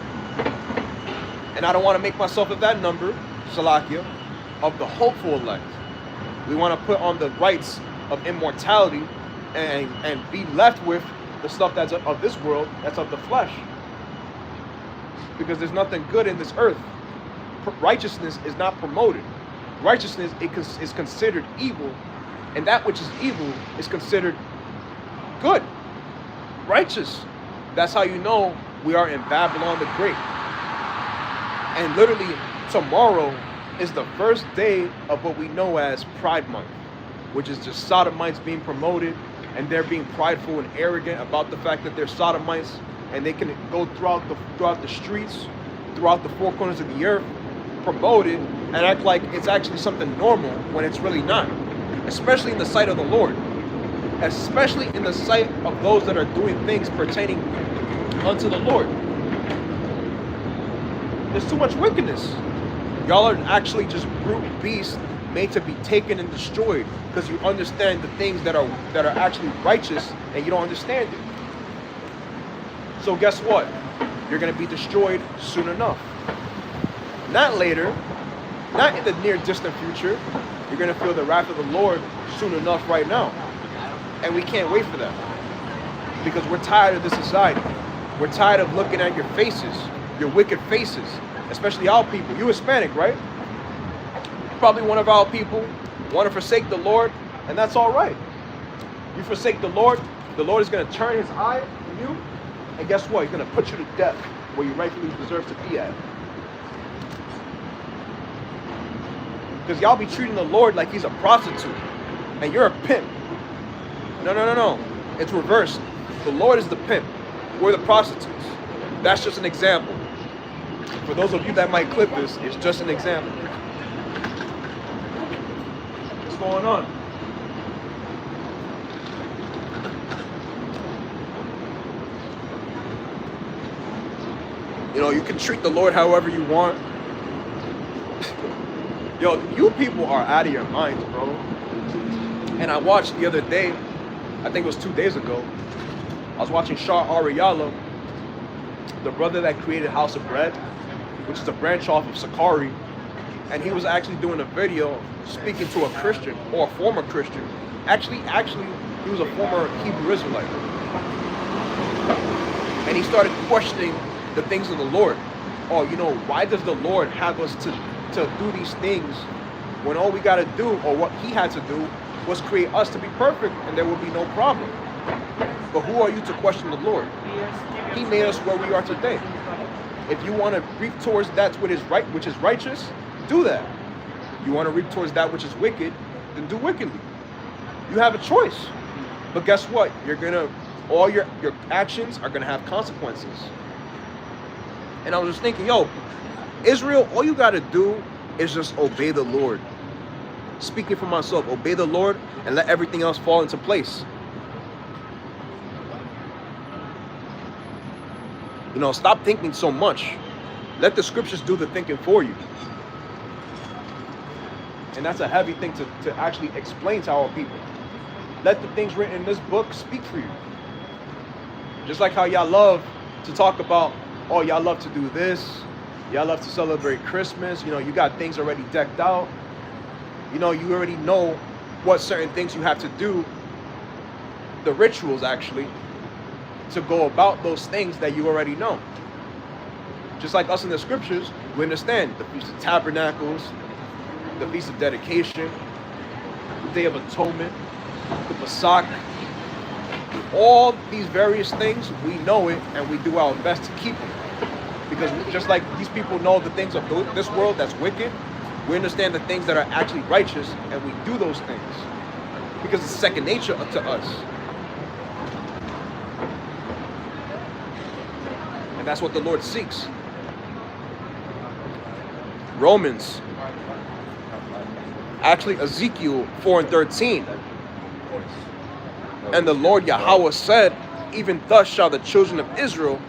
And I don't want to make myself of that number, Salakia, of the hopeful elect. We want to put on the rights of immortality and be left with the stuff that's of this world, that's of the flesh. Because there's nothing good in this earth. Righteousness is not promoted. Righteousness is considered evil, and that which is evil is considered good, righteous. That's how you know we are in Babylon the Great. And literally tomorrow is the first day of what we know as Pride Month, which is just sodomites being promoted, and they're being prideful and arrogant about the fact that they're sodomites, and they can go throughout the streets, throughout the four corners of the earth, promote it, and act like it's actually something normal when it's really not. Especially in the sight of the Lord. Especially in the sight of those that are doing things pertaining unto the Lord. There's too much wickedness. Y'all are actually just brute beasts made to be taken and destroyed because you understand the things that are actually righteous and you don't understand it. So guess what? You're going to be destroyed soon enough. Not later, not in the near distant future. You're going to feel the wrath of the Lord soon enough right now. And we can't wait for that. Because we're tired of this society. We're tired of looking at your faces, your wicked faces, especially our people. You Hispanic, right? Probably one of our people want to forsake the Lord, and that's all right. You forsake the Lord is going to turn his eye on you, and guess what? He's going to put you to death where you rightfully deserve to be at. Because y'all be treating the Lord like he's a prostitute, and you're a pimp. No. It's reversed. The Lord is the pimp. We're the prostitutes. That's just an example. For those of you that might clip this, it's just an example. What's going on? You know, you can treat the Lord however you want. Yo, you people are out of your minds, bro. And I watched the other day, I think it was 2 days ago, I was watching Shah Ariala, the brother that created House of Bread, which is a branch off of Sakari, and he was actually doing a video speaking to a Christian, or a former Christian. Actually, he was a former Hebrew Israelite. And he started questioning the things of the Lord. Oh, you know, why does the Lord have us to do these things when all we got to do, or what he had to do, was create us to be perfect and there will be no problem? But who are you to question the Lord? He made us where we are today. If you want to reap towards that which is righteous, do that. You want to reap towards that which is wicked, then do wickedly. You have a choice. But guess what? All your actions are gonna have consequences. And I was just thinking, yo, Israel, all you gotta do is just obey the Lord. Speaking for myself, obey the Lord and let everything else fall into place. You know, stop thinking so much. Let the scriptures do the thinking for you. And that's a heavy thing to actually explain to our people. Let the things written in this book speak for you. Just like how y'all love to talk about, oh, y'all love to do this. Y'all love to celebrate Christmas. You know, you got things already decked out. You know, you already know what certain things you have to do. The rituals, actually, to go about those things that you already know. Just like us in the scriptures, we understand the Feast of Tabernacles, the Feast of Dedication, the Day of Atonement, the Pesach. All these various things, we know it and we do our best to keep them. Because just like these people know the things of this world that's wicked, we understand the things that are actually righteous and we do those things. Because it's second nature to us. And that's what the Lord seeks. Romans, actually Ezekiel 4:13. And the Lord Yahweh said, even thus shall the children of Israel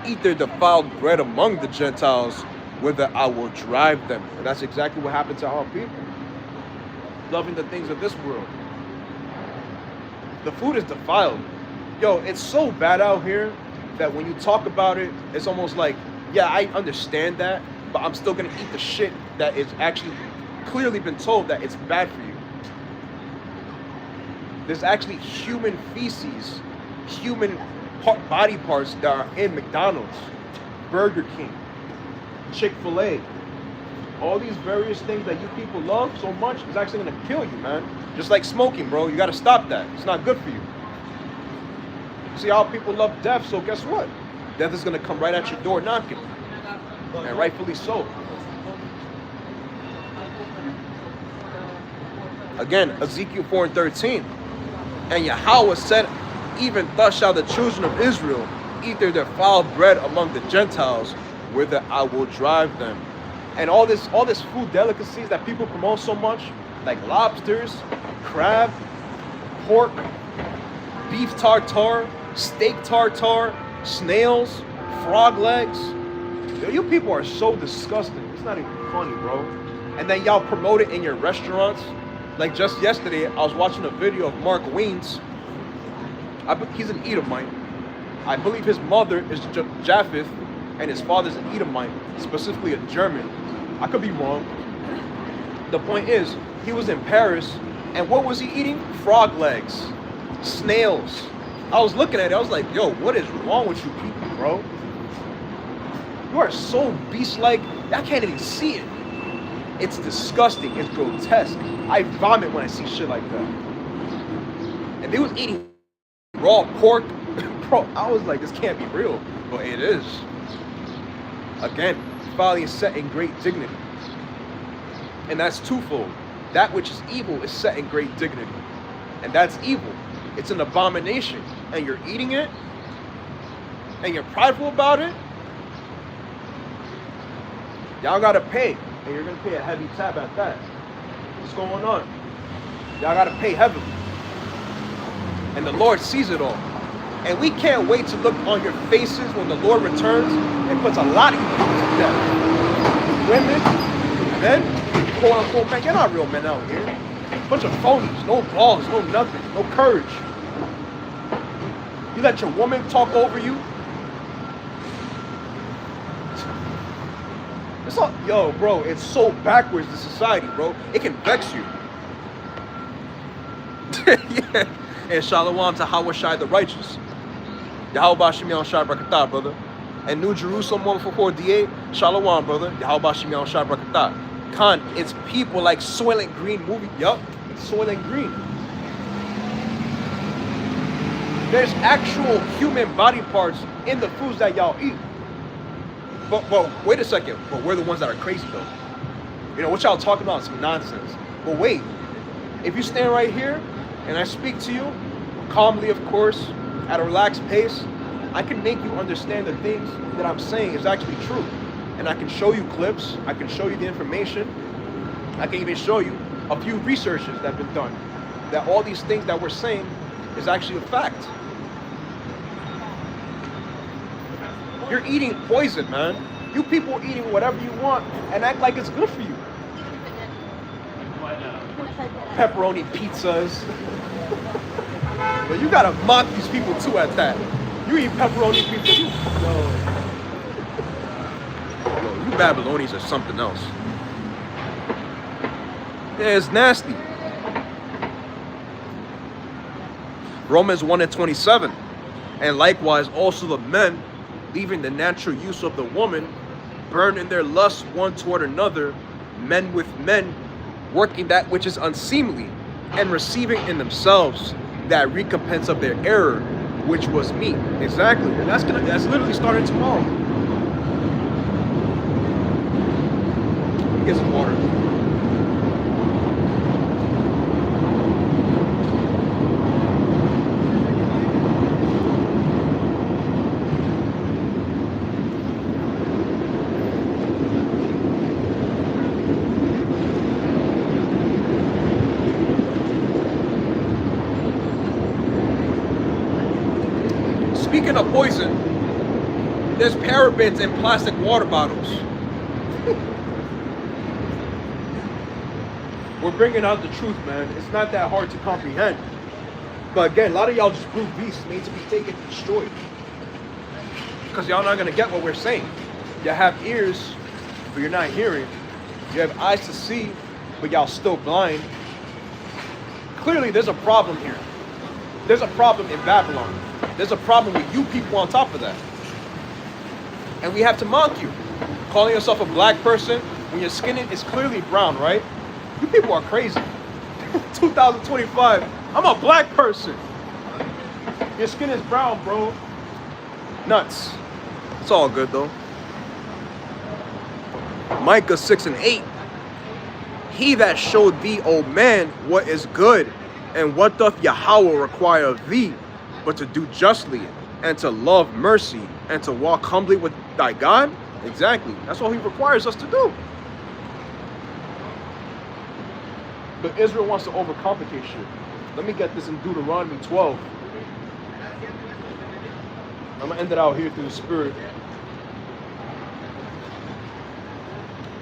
eat their defiled bread among the Gentiles, whither I will drive them. And that's exactly what happened to our people. Loving the things of this world. The food is defiled. Yo, it's so bad out here that when you talk about it, it's almost like, yeah, I understand that, but I'm still gonna eat the shit that is actually clearly been told that it's bad for you. There's actually human feces, human body parts that are in McDonald's, Burger King, Chick-fil-A. All these various things that you people love so much is actually gonna kill you, man. Just like smoking, bro. You gotta stop that. It's not good for you. See how people love death, so guess what? Death is going to come right at your door knocking. And rightfully so. Again, Ezekiel 4:13. And Yahweh said, even thus shall the children of Israel eat their defiled bread among the Gentiles, whither I will drive them. And all this food delicacies that people promote so much, like lobsters, crab, pork, beef tartare, steak tartare, snails, frog legs. Yo, you people are so disgusting. It's not even funny, bro. And then y'all promote it in your restaurants. Like just yesterday, I was watching a video of Mark Wiens. He's an Edomite. I believe his mother is Japheth, and his father's an Edomite, specifically a German. I could be wrong. The point is, he was in Paris, and what was he eating? Frog legs, snails. I was looking at it, I was like, yo, what is wrong with you people, bro? You are so beast-like, I can't even see it. It's disgusting, it's grotesque. I vomit when I see shit like that. And they was eating raw pork. Bro, I was like, this can't be real. But it is. Again, folly is set in great dignity. And that's twofold. That which is evil is set in great dignity. And that's evil. It's an abomination. And you're eating it, and you're prideful about it, y'all gotta pay. And you're gonna pay a heavy tab at that. What's going on? Y'all gotta pay heavily. And the Lord sees it all. And we can't wait to look on your faces when the Lord returns and puts a lot of you people to death. Women, men, quote unquote, man, you're not real men out here. Bunch of phonies, no balls, no nothing, no courage. You let your woman talk over you. It's all, yo, bro, it's so backwards, the society, bro. It can vex you. Yeah. And Shalom to Hawashai the righteous. Yahweh Shem Yahweh Shai Brakatah, brother. And New Jerusalem 144 Shalom, brother. Yahweh Shem Yahweh Shai Brakatah. Khan, it's people like Soylent Green movie. Yup, it's Soylent Green. There's actual human body parts in the foods that y'all eat. But wait a second. But we're the ones that are crazy though. You know what y'all talking about? Some nonsense. But wait, if you stand right here and I speak to you calmly, of course, at a relaxed pace, I can make you understand the things that I'm saying is actually true. And I can show you clips. I can show you the information. I can even show you a few researches that have been done that all these things that we're saying is actually a fact. You're eating poison, man. You people are eating whatever you want and act like it's good for you. Pepperoni pizzas. But you gotta mock these people too at that. You eat pepperoni pizza, you Babylonians are something else. Yeah, it's nasty. Romans 1:27. And likewise also the men, leaving the natural use of the woman, burn in their lust one toward another, men with men, working that which is unseemly, and receiving in themselves that recompense of their error, which was meat. Exactly. And that's literally starting tomorrow. Let me get some water. Speaking of poison, there's parabens in plastic water bottles. We're bringing out the truth, man. It's not that hard to comprehend. But again, a lot of y'all just brute beasts made to be taken and destroyed. Because y'all not going to get what we're saying. You have ears, but you're not hearing. You have eyes to see, but y'all still blind. Clearly, there's a problem here. There's a problem in Babylon. There's a problem with you people on top of that. And we have to mock you. Calling yourself a black person when your skin is clearly brown, right? You people are crazy. 2025, I'm a black person. Your skin is brown, bro. Nuts. It's all good, though. Micah 6 and 8. He that showed thee, O man, what is good, and what doth Yahweh require of thee, but to do justly, and to love mercy, and to walk humbly with thy God? Exactly. That's all he requires us to do. But Israel wants to overcomplicate shit. Let me get this in Deuteronomy 12. I'm going to end it out here through the Spirit.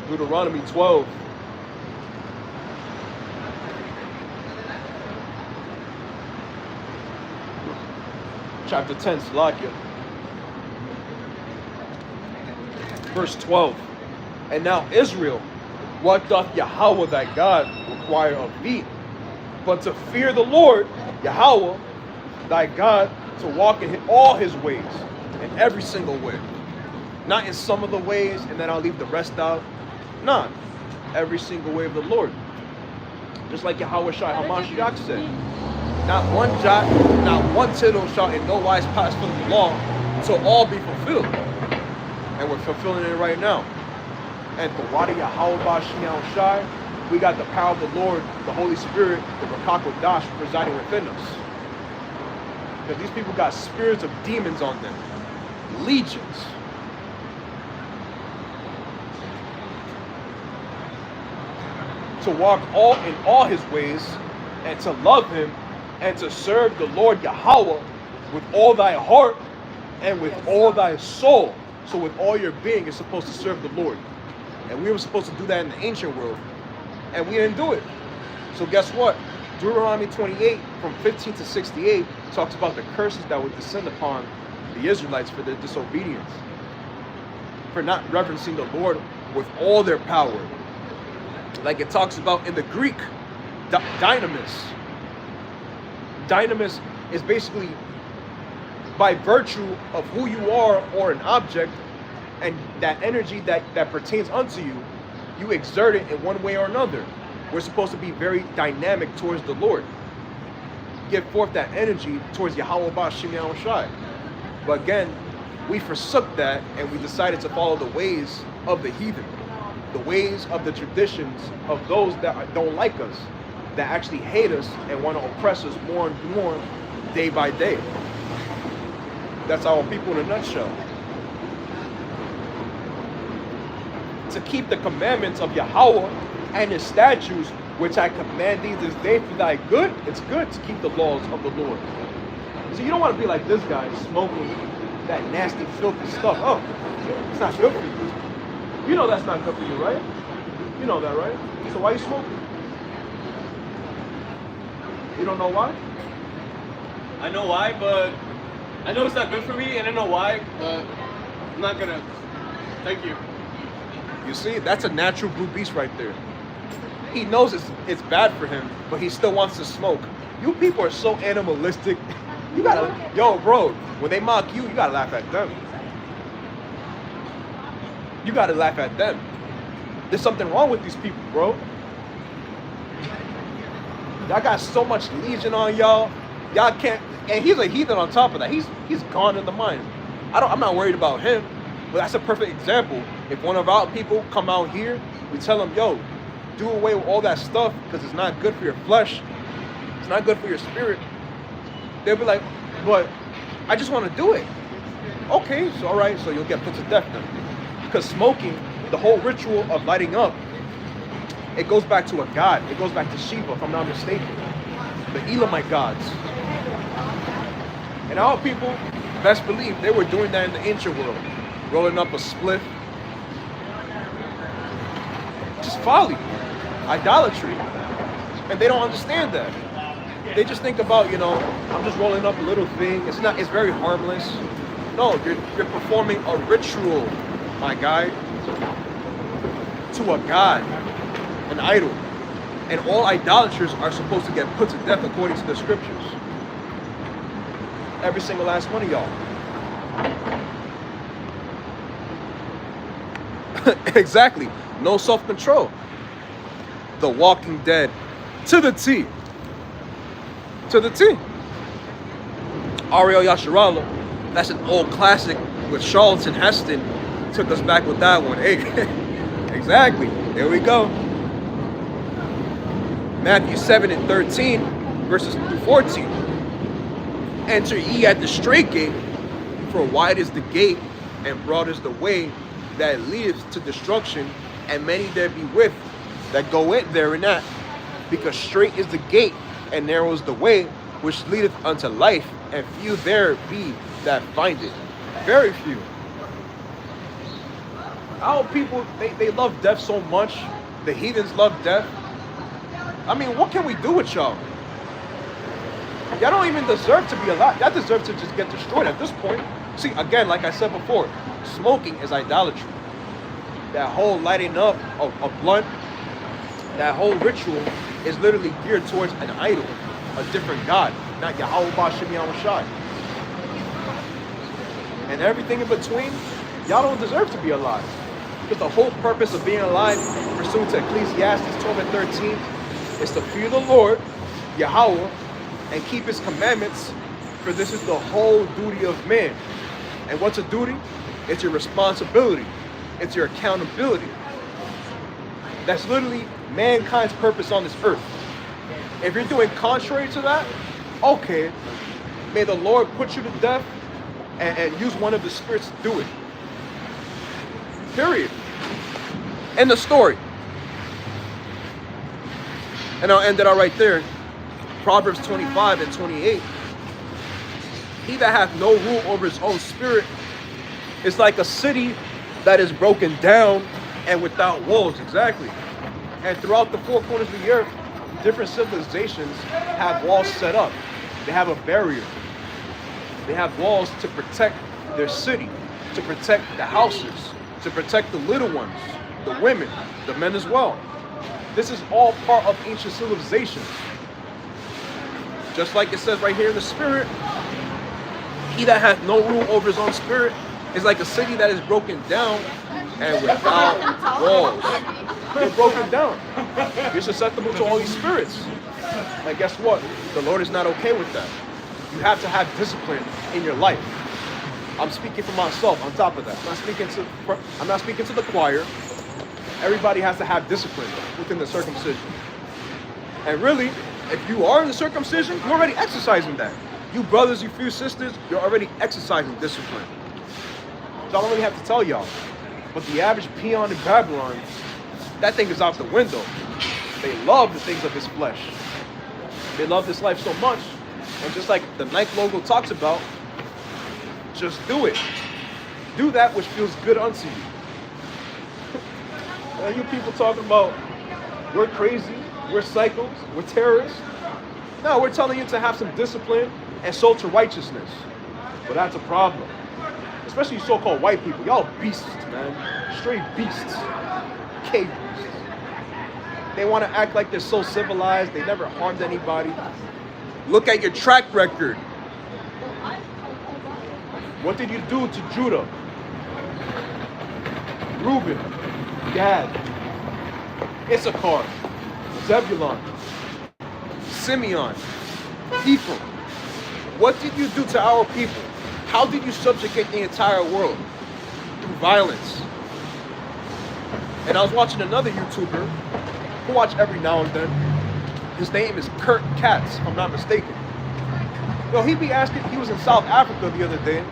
Deuteronomy 12. Chapter 10, Salakia. Verse 12. And now Israel, what doth Yahweh thy God require of thee? But to fear the Lord, Yahweh, thy God, to walk in all his ways, in every single way. Not in some of the ways, and then I'll leave the rest out. Nah, every single way of the Lord. Just like Yahweh Shai HaMashiach said, not one jot, not one tittle shall in no wise pass from the law until all be fulfilled. And we're fulfilling it right now. And the Wadi Yahweh Bashiach Shai, we got the power of the Lord, the Holy Spirit, the Rakak Dash residing within us. Because these people got spirits of demons on them. Legions. To walk in all his ways, and to love him, and to serve the Lord Yahweh with all thy heart and with all thy soul. So with all your being, you're supposed to serve the Lord. And we were supposed to do that in the ancient world. And we didn't do it. So guess what? Deuteronomy 28 from 15 to 68 talks about the curses that would descend upon the Israelites for their disobedience. For not reverencing the Lord with all their power. Like it talks about in the Greek, dynamis. Dynamis is basically by virtue of who you are or an object, and that energy that pertains unto you, you exert it in one way or another. We're supposed to be very dynamic towards the Lord. Give forth that energy towards Yahweh Bashiach Shai. But again, we forsook that and we decided to follow the ways of the heathen. The ways of the traditions of those that don't like us, that actually hate us and want to oppress us more and more day by day. That's our people in a nutshell. To keep the commandments of Yahweh and his statutes, which I command thee this day for thy good, it's good to keep the laws of the Lord. So you don't want to be like this guy, smoking that nasty, filthy stuff. Oh, it's not good for you. You know that's not good for you, right? You know that, right? So why are you smoking? You don't know why? I know why, but I know it's not good for me, and I know why, but I'm not gonna. Thank you. You see, that's a natural blue beast right there. He knows it's bad for him, but he still wants to smoke. You people are so animalistic. You gotta, yo, bro, when they mock you, you gotta laugh at them. You gotta laugh at them. There's something wrong with these people, bro. Y'all got so much legion on y'all. Y'all can't, and he's a heathen on top of that. He's gone in the mind. I'm not worried about him, but that's a perfect example. If one of our people come out here, we tell them, yo, do away with all that stuff because it's not good for your flesh. It's not good for your spirit. They'll be like, but I just want to do it. Okay, so all right, so you'll get put to death then. Because smoking, the whole ritual of lighting up, it goes back to a god. It goes back to Shiva, if I'm not mistaken. The Elamite gods. And our people, best believe, they were doing that in the ancient world. Rolling up a spliff. Just folly. Idolatry. And they don't understand that. They just think about, you know, I'm just rolling up a little thing. It's very harmless. No, you're performing a ritual, my guy, to a god, an idol. And all idolaters are supposed to get put to death according to the scriptures. Every single last one of y'all. Exactly. No self-control. The Walking Dead to the T. To the T. Ariel Yasharala, that's an old classic with Charlton Heston. Took us back with that one. Hey, exactly. There we go. Matthew 7:13, verses through 14. Enter ye at the straight gate, for wide is the gate, and broad is the way that leadeth to destruction, and many there be with that go in therein at. Because straight is the gate, and narrow is the way which leadeth unto life, and few there be that find it. Very few. Our people, they love death so much. The heathens love death. I mean, what can we do with y'all? Y'all don't even deserve to be alive. Y'all deserve to just get destroyed at this point. See, again, like I said before, smoking is idolatry. That whole lighting up of a blunt, that whole ritual is literally geared towards an idol, a different God, not Yahweh Ba'Shem Yahweh Shai. And everything in between, y'all don't deserve to be alive. Because the whole purpose of being alive, pursuant to Ecclesiastes 12:13, is to fear the Lord, Yahweh, and keep his commandments, for this is the whole duty of man. And what's a duty? It's your responsibility. It's your accountability. That's literally mankind's purpose on this earth. If you're doing contrary to that, okay, may the Lord put you to death and use one of the spirits to do it. Period. End the story. And I'll end it out right there. Proverbs 25:28. He that hath no rule over his own spirit is like a city that is broken down and without walls. Exactly. And throughout the four corners of the earth, different civilizations have walls set up. They have a barrier. They have walls to protect their city, to protect the houses, to protect the little ones, the women, the men as well. This is all part of ancient civilizations. Just like it says right here in the spirit, he that hath no rule over his own spirit is like a city that is broken down and without walls. You're broken down. You're susceptible to all these spirits. And guess what? The Lord is not okay with that. You have to have discipline in your life. I'm speaking for myself on top of that. I'm not speaking to the choir. Everybody has to have discipline within the circumcision. And really, if you are in the circumcision, you're already exercising that. You brothers, you few sisters, you're already exercising discipline. So I don't really have to tell y'all. But the average peon in Babylon, that thing is out the window. They love the things of this flesh. They love this life so much. And just like the Nike logo talks about, just do it. Do that which feels good unto you. And you people talking about, we're crazy, we're psychos, we're terrorists. No, we're telling you to have some discipline and soul to righteousness. But that's a problem. Especially you so-called white people. Y'all beasts, man. Straight beasts. Cave beasts. They want to act like they're so civilized. They never harmed anybody. Look at your track record. What did you do to Judah? Reuben, Gad, Issachar, Zebulun, Simeon, Ephraim. What did you do to our people? How did you subjugate the entire world? Through violence. And I was watching another YouTuber who I watch every now and then. His name is Kurt Katz, if I'm not mistaken. Yo, he be asking, he was in South Africa the other day,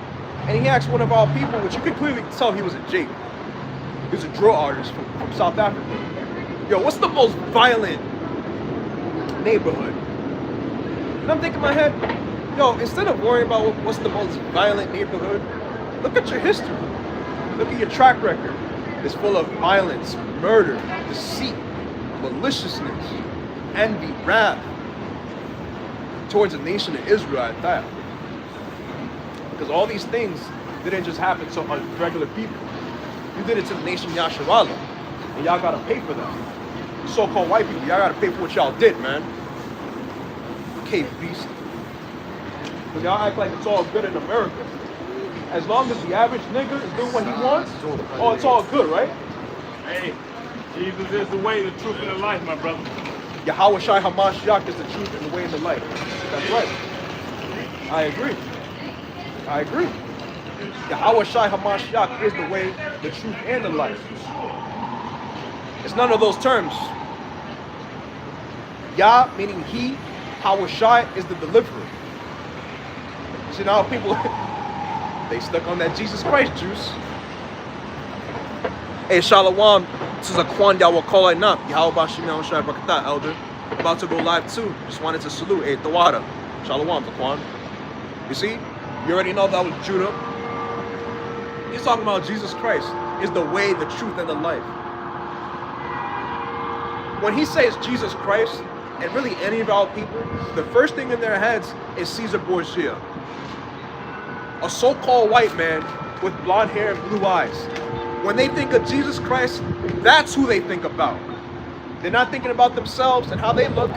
and he asked one of our people, which you could clearly tell he was a Jake. He was a drill artist from South Africa. Yo, what's the most violent neighborhood? And I'm thinking in my head, yo, instead of worrying about what's the most violent neighborhood, look at your history. Look at your track record. It's full of violence, murder, deceit, maliciousness, envy, wrath towards the nation of Israel at that. Because all these things didn't just happen to regular people. You did it to the nation Yasharala, and y'all gotta pay for that. You so-called white people, y'all gotta pay for what y'all did, man. Cave beast. Because y'all act like it's all good in America. As long as the average nigger is doing what he wants, oh, it's all good, right? Hey, Jesus is the way, the truth, and the life, my brother. Yahweh Shai HaMashiach is the truth and the way and the life. That's right. I agree. I agree. Yahweh Shai Hamashiach is the way, the truth, and the life. It's none of those terms. Yah meaning he, Yahweh Shai is the deliverer. See now people, they stuck on that Jesus Christ juice. Hey, Shalom. This is a Kwan Yahweh call I not. Yahweh Bashim Yahweh Shai Barakatah, elder. About to go live too. Just wanted to salute. Hey, Tawada. Shalom, Kwan. You see? You already know that was Judah. He's talking about Jesus Christ is the way, the truth, and the life. When he says Jesus Christ, and really any of our people, the first thing in their heads is Caesar Borgia. A so-called white man with blonde hair and blue eyes. When they think of Jesus Christ, that's who they think about. They're not thinking about themselves and how they look.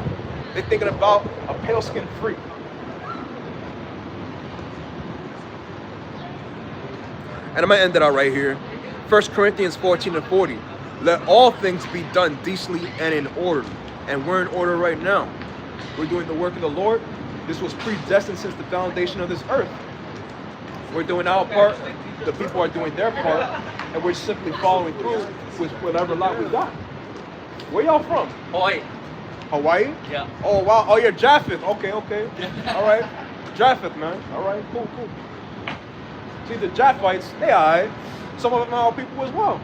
They're thinking about a pale-skinned freak. And I'm going to end it out right here. 1 Corinthians 14:40. Let all things be done decently and in order. And we're in order right now. We're doing the work of the Lord. This was predestined since the foundation of this earth. We're doing our part. The people are doing their part. And we're simply following through with whatever lot we got. Where y'all from? Hawaii. Hawaii? Yeah. Oh, wow. Oh, you're Japheth. Okay. All right. Japheth, man. All right. Cool. See, the Japhites, they alright. Some of them are our people as well.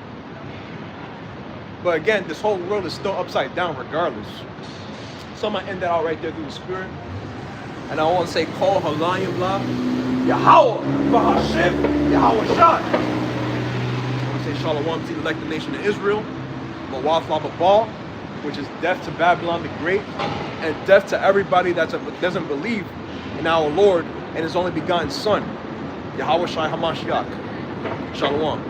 But again, this whole world is still upside down regardless. So I'm going to end that out right there through the Spirit. And I want to say, call Halayim La, Yahweh, Bahashim, Yahweh Shai. I want to say Shalom to the elected nation of Israel, Mawaf Lababal, which is death to Babylon the Great, and death to everybody that doesn't believe in our Lord and his only begotten Son, Yahweh Shai Hamashiach. Shalom.